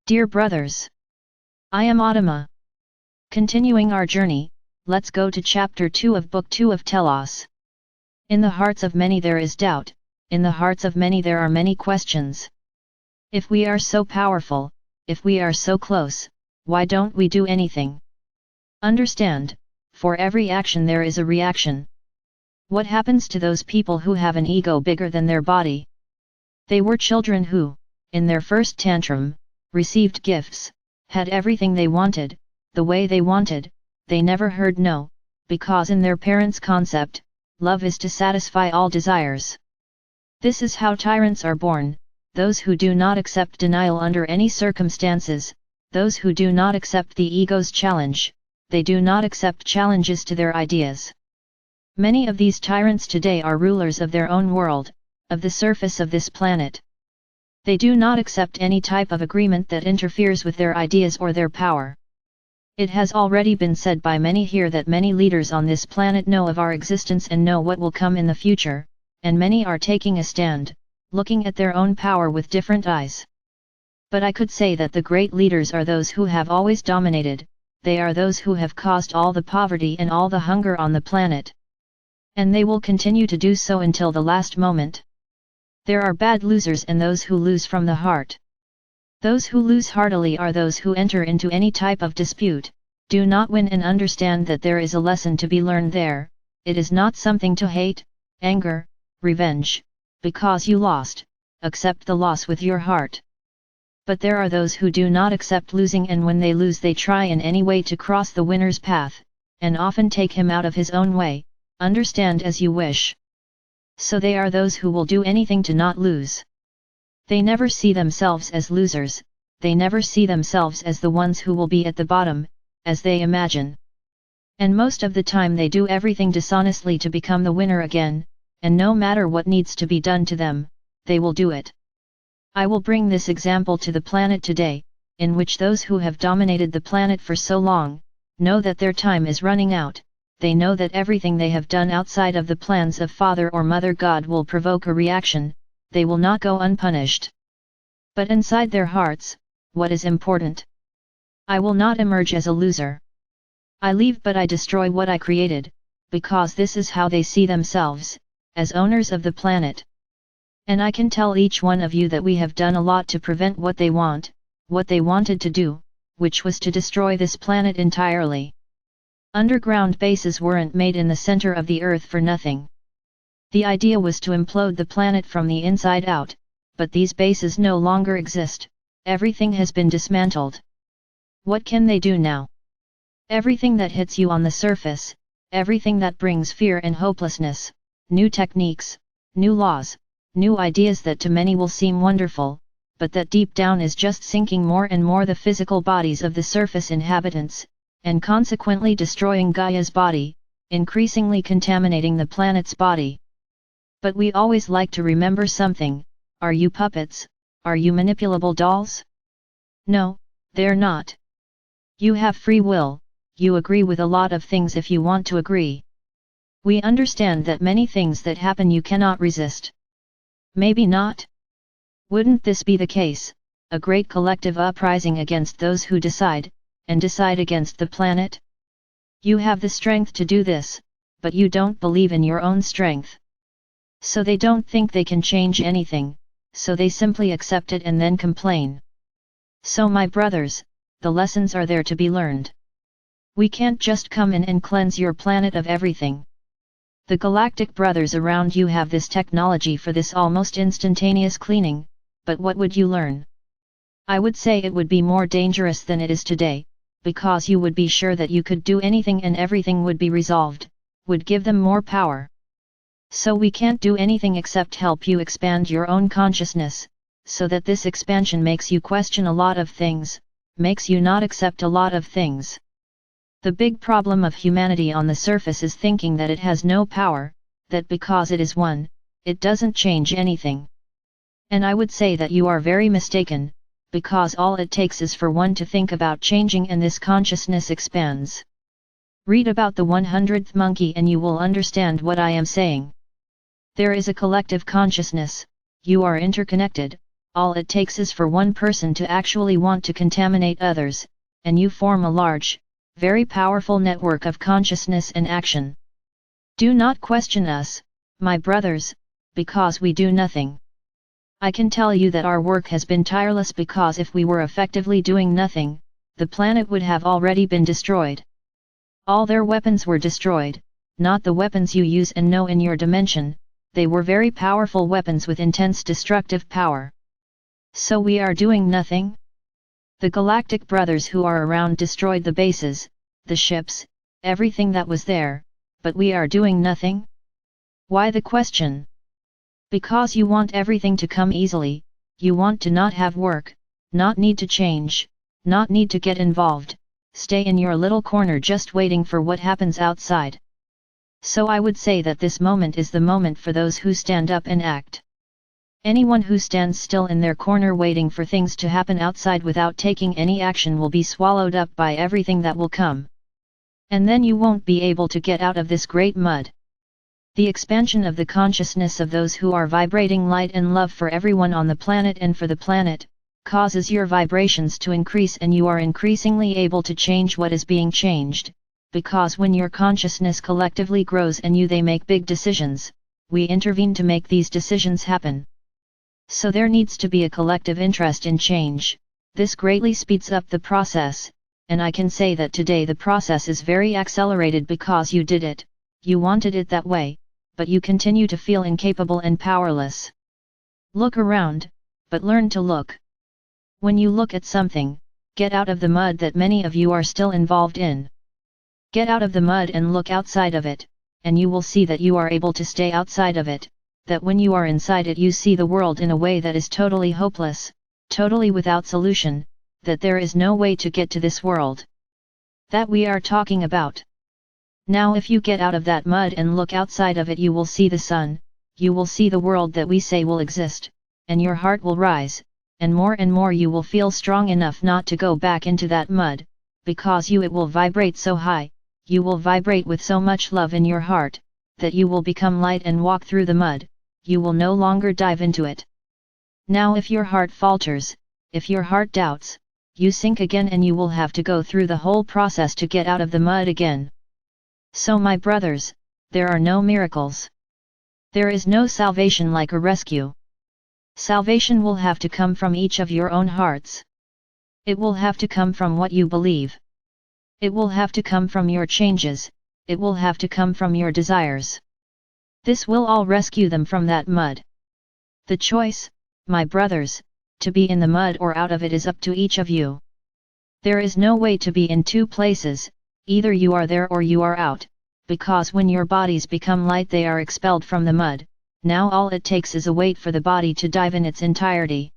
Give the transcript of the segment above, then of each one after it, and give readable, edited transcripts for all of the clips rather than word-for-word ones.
Dear brothers, I am Adama. Continuing our journey, let's go to chapter 2 of book 2 of Telos. In the hearts of many there is doubt, in the hearts of many there are many questions. If we are so powerful, if we are so close, why don't we do anything? Understand, for every action there is a reaction. What happens to those people who have an ego bigger than their body? They were children who, in their first tantrum, received gifts, had everything they wanted, the way they wanted, they never heard no, because in their parents' concept, love is to satisfy all desires. This is how tyrants are born, those who do not accept denial under any circumstances, those who do not accept the ego's challenge, they do not accept challenges to their ideas. Many of these tyrants today are rulers of their own world, of the surface of this planet. They do not accept any type of agreement that interferes with their ideas or their power. It has already been said by many here that many leaders on this planet know of our existence and know what will come in the future, and many are taking a stand, looking at their own power with different eyes. But I could say that the great leaders are those who have always dominated, they are those who have caused all the poverty and all the hunger on the planet. And they will continue to do so until the last moment. There are bad losers and those who lose from the heart. Those who lose heartily are those who enter into any type of dispute, do not win and understand that there is a lesson to be learned there. It is not something to hate, anger, revenge, because you lost, accept the loss with your heart. But there are those who do not accept losing, and when they lose they try in any way to cross the winner's path, and often take him out of his own way. Understand as you wish. So they are those who will do anything to not lose. They never see themselves as losers, they never see themselves as the ones who will be at the bottom, as they imagine. And most of the time they do everything dishonestly to become the winner again, and no matter what needs to be done to them, they will do it. I will bring this example to the planet today, in which those who have dominated the planet for so long, know that their time is running out. They know that everything they have done outside of the plans of Father or Mother God will provoke a reaction, they will not go unpunished. But inside their hearts, what is important? I will not emerge as a loser. I leave but I destroy what I created, because this is how they see themselves, as owners of the planet. And I can tell each one of you that we have done a lot to prevent what they wanted to do, which was to destroy this planet entirely. Underground bases weren't made in the center of the earth for nothing. The idea was to implode the planet from the inside out, but these bases no longer exist, everything has been dismantled. What can they do now? Everything that hits you on the surface, everything that brings fear and hopelessness, new techniques, new laws, new ideas that to many will seem wonderful, but that deep down is just sinking more and more the physical bodies of the surface inhabitants, and consequently destroying Gaia's body, increasingly contaminating the planet's body. But we always like to remember something: are you puppets, are you manipulable dolls? No, they're not. You have free will, you agree with a lot of things if you want to agree. We understand that many things that happen you cannot resist. Maybe not? Wouldn't this be the case, a great collective uprising against those who decide against the planet? You have the strength to do this, but you don't believe in your own strength. So they don't think they can change anything, so they simply accept it and then complain. So my brothers, the lessons are there to be learned. We can't just come in and cleanse your planet of everything. The galactic brothers around you have this technology for this almost instantaneous cleaning, but what would you learn? I would say it would be more dangerous than it is today, because you would be sure that you could do anything and everything would be resolved, would give them more power. So we can't do anything except help you expand your own consciousness, so that this expansion makes you question a lot of things, makes you not accept a lot of things. The big problem of humanity on the surface is thinking that it has no power, that because it is one, it doesn't change anything. And I would say that you are very mistaken, because all it takes is for one to think about changing and this consciousness expands. Read about the 100th monkey and you will understand what I am saying. There is a collective consciousness, you are interconnected, all it takes is for one person to actually want to contaminate others, and you form a large, very powerful network of consciousness and action. Do not question us, my brothers, because we do nothing. I can tell you that our work has been tireless, because if we were effectively doing nothing, the planet would have already been destroyed. All their weapons were destroyed, not the weapons you use and know in your dimension, they were very powerful weapons with intense destructive power. So we are doing nothing? The Galactic Brothers who are around destroyed the bases, the ships, everything that was there, but we are doing nothing? Why the question? Because you want everything to come easily, you want to not have work, not need to change, not need to get involved, stay in your little corner just waiting for what happens outside. So I would say that this moment is the moment for those who stand up and act. Anyone who stands still in their corner waiting for things to happen outside without taking any action will be swallowed up by everything that will come. And then you won't be able to get out of this great mud. The expansion of the consciousness of those who are vibrating light and love for everyone on the planet and for the planet, causes your vibrations to increase, and you are increasingly able to change what is being changed, because when your consciousness collectively grows and they make big decisions, we intervene to make these decisions happen. So there needs to be a collective interest in change. This greatly speeds up the process, and I can say that today the process is very accelerated because you did it, you wanted it that way, but you continue to feel incapable and powerless. Look around, but learn to look. When you look at something, get out of the mud that many of you are still involved in. Get out of the mud and look outside of it, and you will see that you are able to stay outside of it, that when you are inside it you see the world in a way that is totally hopeless, totally without solution, that there is no way to get to this world. That we are talking about. Now if you get out of that mud and look outside of it, you will see the sun, you will see the world that we say will exist, and your heart will rise, and more you will feel strong enough not to go back into that mud, because it will vibrate so high, you will vibrate with so much love in your heart, that you will become light and walk through the mud, you will no longer dive into it. Now if your heart falters, if your heart doubts, you sink again and you will have to go through the whole process to get out of the mud again. So my brothers, there are no miracles. There is no salvation like a rescue. Salvation will have to come from each of your own hearts. It will have to come from what you believe. It will have to come from your changes, it will have to come from your desires. This will all rescue them from that mud. The choice, my brothers, to be in the mud or out of it is up to each of you. There is no way to be in two places, either you are there or you are out, because when your bodies become light they are expelled from the mud, now all it takes is a wait for the body to dive in its entirety.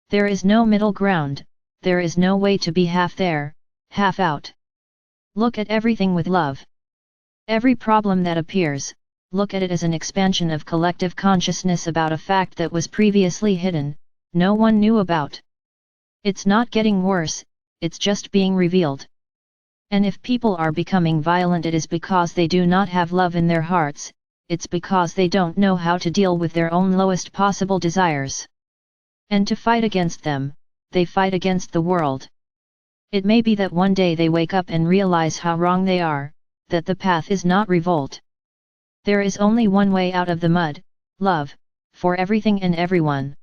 There is no middle ground, there is no way to be half there, half out. Look at everything with love. Every problem that appears, look at it as an expansion of collective consciousness about a fact that was previously hidden, no one knew about. It's not getting worse, it's just being revealed. And if people are becoming violent, it is because they do not have love in their hearts, it's because they don't know how to deal with their own lowest possible desires. And to fight against them, they fight against the world. It may be that one day they wake up and realize how wrong they are, that the path is not revolt. There is only one way out of the mud, love, for everything and everyone.